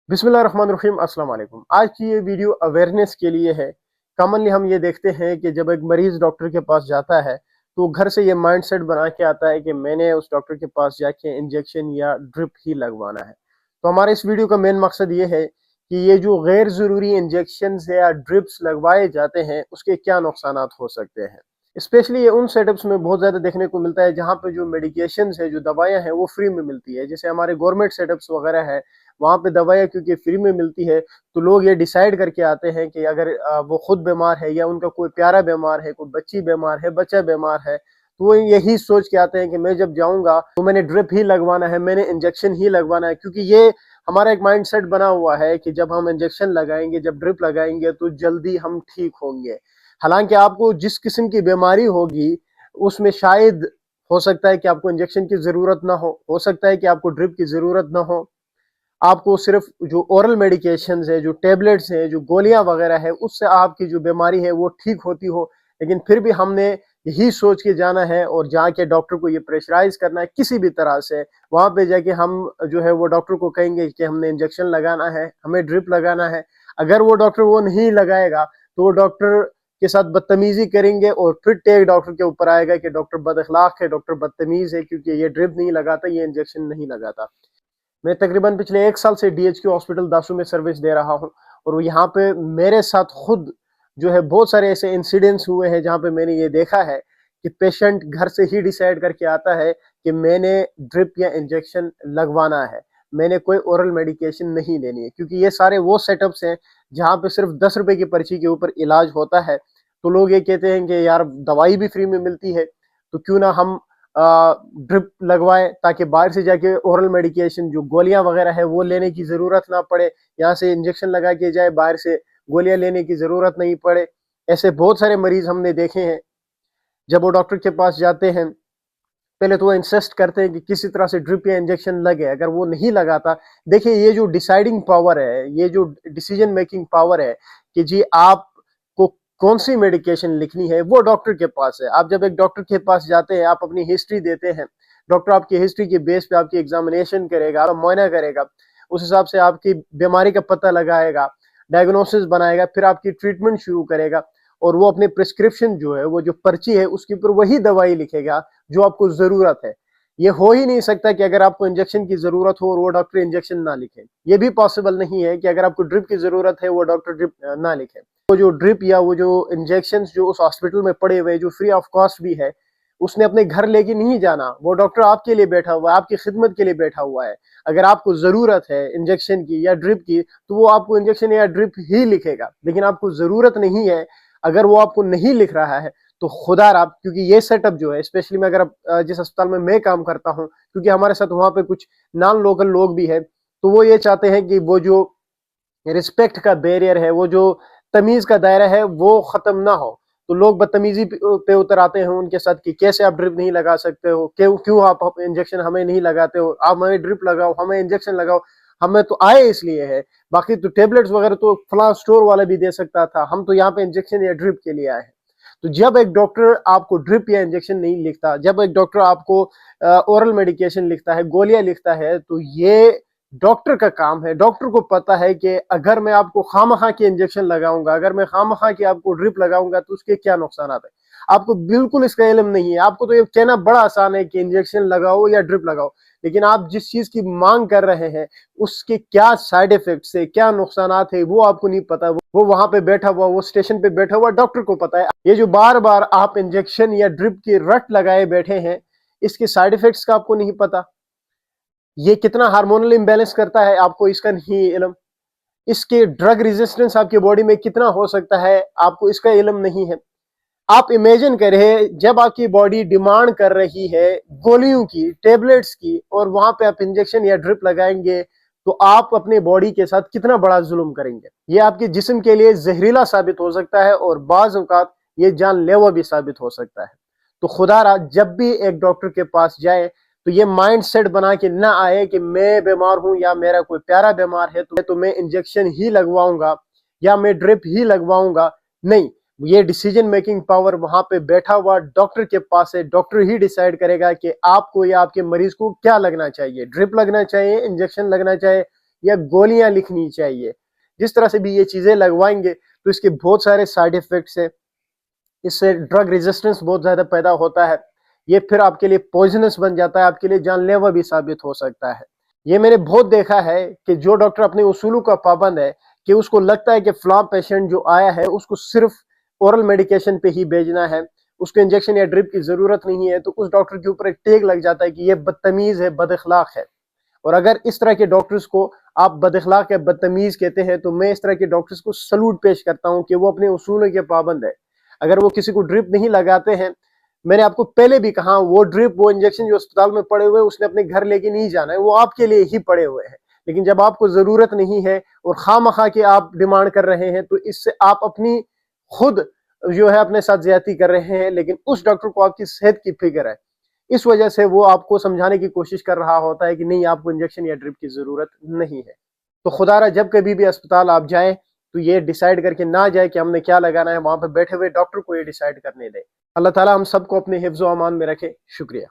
बिस्मिल्लाहिर्रहमानिर्रहीम अस्सलाम वालेकुम। आज की ये वीडियो अवेयरनेस के लिए है। कॉमनली हम ये देखते हैं कि जब एक मरीज़ डॉक्टर के पास जाता है तो घर से ये माइंडसेट बना के आता है कि मैंने उस डॉक्टर के पास जाके इंजेक्शन या ड्रिप ही लगवाना है। तो हमारे इस वीडियो का मेन मकसद ये है कि ये जो गैर ज़रूरी इंजेक्शंस या ड्रिप्स लगवाए जाते हैं उसके क्या नुकसानात हो सकते हैं। स्पेशली ये उन सेटअप्स में बहुत ज़्यादा देखने को मिलता है जहाँ पे जो मेडिकेशंस है, जो दवाइयाँ हैं वो फ्री में मिलती है। जैसे हमारे गवर्नमेंट सेटअप्स वगैरह है, वहाँ पे दवाइयाँ क्योंकि फ्री में मिलती है तो लोग ये डिसाइड करके आते हैं कि अगर वो खुद बीमार है या उनका कोई प्यारा बीमार है, कोई बच्ची बीमार है, बच्चा बीमार है, तो वो यही सोच के आते हैं कि मैं जब जाऊँगा तो मैंने ड्रिप ही लगवाना है, मैंने इंजेक्शन ही लगवाना है, क्योंकि ये हमारा एक माइंडसेट बना हुआ है कि जब हम इंजेक्शन लगाएंगे, जब ड्रिप लगाएंगे तो जल्दी हम ठीक होंगे। हालांकि आपको जिस किस्म की बीमारी होगी उसमें शायद हो सकता है कि आपको इंजेक्शन की जरूरत ना हो सकता है कि आपको ड्रिप की जरूरत ना हो, आपको सिर्फ जो ओरल मेडिकेशंस है, जो टेबलेट्स हैं, जो गोलियां वगैरह है, उससे आपकी जो बीमारी है वो ठीक होती हो। लेकिन फिर भी हमने यही सोच के जाना है और जाके डॉक्टर को ये प्रेशराइज करना है किसी भी तरह से। वहां पे जाके हम जो है वो डॉक्टर को कहेंगे कि हमने इंजेक्शन लगाना है, हमें ड्रिप लगाना है। अगर वो डॉक्टर वो नहीं लगाएगा तो वो डॉक्टर के साथ बदतमीजी करेंगे और फिर टेक डॉक्टर के ऊपर आएगा कि डॉक्टर बद अखलाक है, डॉक्टर बदतमीज है क्योंकि ये ड्रिप नहीं लगाता, ये इंजेक्शन नहीं लगाता। मैं तकरीबन पिछले 1 साल से DHQ हॉस्पिटल दासू में सर्विस दे रहा हूँ और यहाँ पे मेरे साथ खुद जो है बहुत सारे ऐसे इंसिडेंट्स हुए हैं जहाँ पे मैंने ये देखा है कि पेशेंट घर से ही डिसाइड करके आता है कि मैंने ड्रिप या इंजेक्शन लगवाना है, मैंने कोई ओरल मेडिकेशन नहीं लेनी है, क्योंकि ये सारे वो सेटअप्स हैं जहाँ पे सिर्फ 10 रुपए की पर्ची के ऊपर इलाज होता है। तो लोग ये कहते हैं कि यार दवाई भी फ्री में मिलती है तो क्यों ना हम ड्रिप लगवाएं ताकि बाहर से जाके ओरल मेडिकेशन जो गोलियां वगैरह है वो लेने की जरूरत ना पड़े, यहाँ से इंजेक्शन लगा के जाए, बाहर से गोलियां लेने की जरूरत नहीं पड़े। ऐसे बहुत सारे मरीज हमने देखे हैं, जब वो डॉक्टर के पास जाते हैं पहले तो वो इंसिस्ट करते हैं कि किसी तरह से ड्रिप या इंजेक्शन लगे, अगर वो नहीं लगाता, देखिए ये जो डिसाइडिंग पावर है, ये जो डिसीजन मेकिंग पावर है कि जी आपको कौन सी मेडिकेशन लिखनी है, वो डॉक्टर के पास है। आप जब एक डॉक्टर के पास जाते हैं, आप अपनी हिस्ट्री देते हैं, डॉक्टर आपकी हिस्ट्री के बेस पे आपकी एग्जामिनेशन करेगा, आपका मुआयना करेगा, उस हिसाब से आपकी बीमारी का पता लगाएगा, डायग्नोसिस बनाएगा, फिर आपकी ट्रीटमेंट शुरू करेगा और वो अपने प्रिस्क्रिप्शन जो है, वो जो पर्ची है उसके ऊपर वही दवाई लिखेगा जो आपको जरूरत है। ये हो ही नहीं सकता कि अगर आपको इंजेक्शन की जरूरत हो और वो डॉक्टर इंजेक्शन ना लिखे। ये भी पॉसिबल नहीं है कि अगर आपको ड्रिप की जरूरत है वो डॉक्टर ड्रिप ना लिखे। वो जो ड्रिप या वो जो इंजेक्शन जो उस हॉस्पिटल में पड़े हुए जो फ्री ऑफ कॉस्ट भी है, उसने अपने घर लेके नहीं जाना, वो डॉक्टर आपके लिए बैठा हुआ है, आपकी खिदमत के लिए बैठा हुआ है। अगर आपको जरूरत है इंजेक्शन की या ड्रिप की तो वो आपको इंजेक्शन या ड्रिप ही लिखेगा, लेकिन आपको जरूरत नहीं है, अगर वो आपको नहीं लिख रहा है तो खुदा आप, क्योंकि ये सेटअप जो है स्पेशली में, अगर आप जिस अस्पताल में मैं काम करता हूँ, क्योंकि हमारे साथ वहां पे कुछ नॉन लोकल लोग भी है, तो वो ये चाहते हैं कि वो जो रिस्पेक्ट का बैरियर है, वो जो तमीज का दायरा है वो खत्म ना हो। तो लोग बदतमीजी पे उतर आते हैं उनके साथ कि कैसे आप ड्रिप नहीं लगा सकते हो, क्यों क्यों आप इंजेक्शन हमें नहीं लगाते हो, आप हमें ड्रिप लगाओ, हमें इंजेक्शन लगाओ। हमें तो आए इसलिए है, बाकी तो टेबलेट्स वगैरह तो फला स्टोर वाला भी दे सकता था, हम तो यहाँ पे इंजेक्शन या ड्रिप के लिए आए हैं। तो जब एक डॉक्टर आपको ड्रिप या इंजेक्शन नहीं लिखता, जब एक डॉक्टर आपको ओरल मेडिकेशन लिखता है, गोलियां लिखता है, तो ये डॉक्टर का काम है। डॉक्टर को पता है कि अगर मैं आपको खामखा के इंजेक्शन लगाऊंगा, अगर मैं खामखा के आपको ड्रिप लगाऊंगा तो उसके क्या नुकसान है। आपको बिल्कुल इसका इल्म नहीं है। आपको तो ये कहना बड़ा आसान है कि इंजेक्शन लगाओ या ड्रिप लगाओ, लेकिन आप जिस चीज की मांग कर रहे हैं उसके क्या साइड इफेक्ट्स है, क्या नुकसान है, वो आपको नहीं पता। वो वहां पे बैठा हुआ, वो स्टेशन पे बैठा हुआ डॉक्टर को पता है। ये जो बार बार आप इंजेक्शन या ड्रिप की रट लगाए बैठे हैं, इसके साइड इफेक्ट्स का आपको नहीं पता। ये कितना हार्मोनल इम्बैलेंस करता है आपको इसका नहीं इल्म। इसके ड्रग रेजिस्टेंस आपकी बॉडी में कितना हो सकता है आपको इसका इल्म नहीं है। आप इमेजिन करें जब आपकी बॉडी डिमांड कर रही है गोलियों की, टेबलेट्स की, और वहां पे आप इंजेक्शन या ड्रिप लगाएंगे तो आप अपने बॉडी के साथ कितना बड़ा जुल्म करेंगे। ये आपके जिस्म के लिए जहरीला साबित हो सकता है और बाज औकात ये जानलेवा भी साबित हो सकता है। तो खुदारा जब भी एक डॉक्टर के पास जाए तो ये माइंड सेट बना के ना आए कि मैं बीमार हूं या मेरा कोई प्यारा बीमार है तो मैं इंजेक्शन ही लगवाऊंगा या मैं ड्रिप ही लगवाऊंगा। नहीं, ये डिसीजन मेकिंग पावर वहां पे बैठा हुआ डॉक्टर के पास है। डॉक्टर ही डिसाइड करेगा कि आपको या आपके मरीज को क्या लगना चाहिए, ड्रिप लगना चाहिए, इंजेक्शन लगना चाहिए یا گولیاں لکھنی چاہیے. جس طرح سے بھی یہ چیزیں لگوائیں گے تو اس کے بہت سارے سائیڈ ایفیکٹس ہیں. اس سے ڈرگ ریزسٹنس بہت زیادہ پیدا ہوتا ہے. یہ پھر آپ کے لیے پوائزنس بن جاتا ہے, آپ کے لیے جان لیوا بھی ثابت ہو سکتا ہے. یہ میں نے بہت دیکھا ہے کہ جو ڈاکٹر اپنے اصولوں کا پابند ہے کہ اس کو لگتا ہے کہ فلاں پیشنٹ جو آیا ہے اس کو صرف اورل میڈیکیشن پہ ہی بھیجنا ہے, اس کو انجیکشن یا ڈرپ کی ضرورت نہیں ہے, تو اس ڈاکٹر کے اوپر ایک ٹیگ لگ جاتا ہے کہ یہ بدتمیز ہے, بد اخلاق ہے. اور اگر اس طرح کے ڈاکٹرز کو آپ بد اخلاق یا بدتمیز کہتے ہیں تو میں اس طرح کے ڈاکٹرز کو سلوٹ پیش کرتا ہوں کہ وہ اپنے اصولوں کے پابند ہے. اگر وہ کسی کو ڈرپ نہیں لگاتے ہیں, میں نے آپ کو پہلے بھی کہا, وہ ڈرپ وہ انجیکشن جو اسپتال میں پڑے ہوئے اس نے اپنے گھر لے کے نہیں جانا ہے, وہ آپ کے لیے ہی پڑے ہوئے ہیں. لیکن جب آپ کو ضرورت نہیں ہے اور خواہ مخواہ کے آپ ڈیمانڈ کر رہے ہیں تو اس سے آپ اپنی خود جو ہے اپنے ساتھ زیادتی کر رہے ہیں. لیکن اس ڈاکٹر کو آپ کی صحت کی فکر ہے, اس وجہ سے وہ آپ کو سمجھانے کی کوشش کر رہا ہوتا ہے کہ نہیں آپ کو انجیکشن یا ڈرپ کی ضرورت نہیں ہے. تو خدا را جب کبھی بھی اسپتال آپ جائیں تو یہ ڈیسائیڈ کر کے نہ جائے کہ ہم نے کیا لگانا ہے, وہاں پہ بیٹھے ہوئے ڈاکٹر کو یہ ڈیسائیڈ کرنے دیں. اللہ تعالیٰ ہم سب کو اپنے حفظ و امان میں رکھے. شکریہ.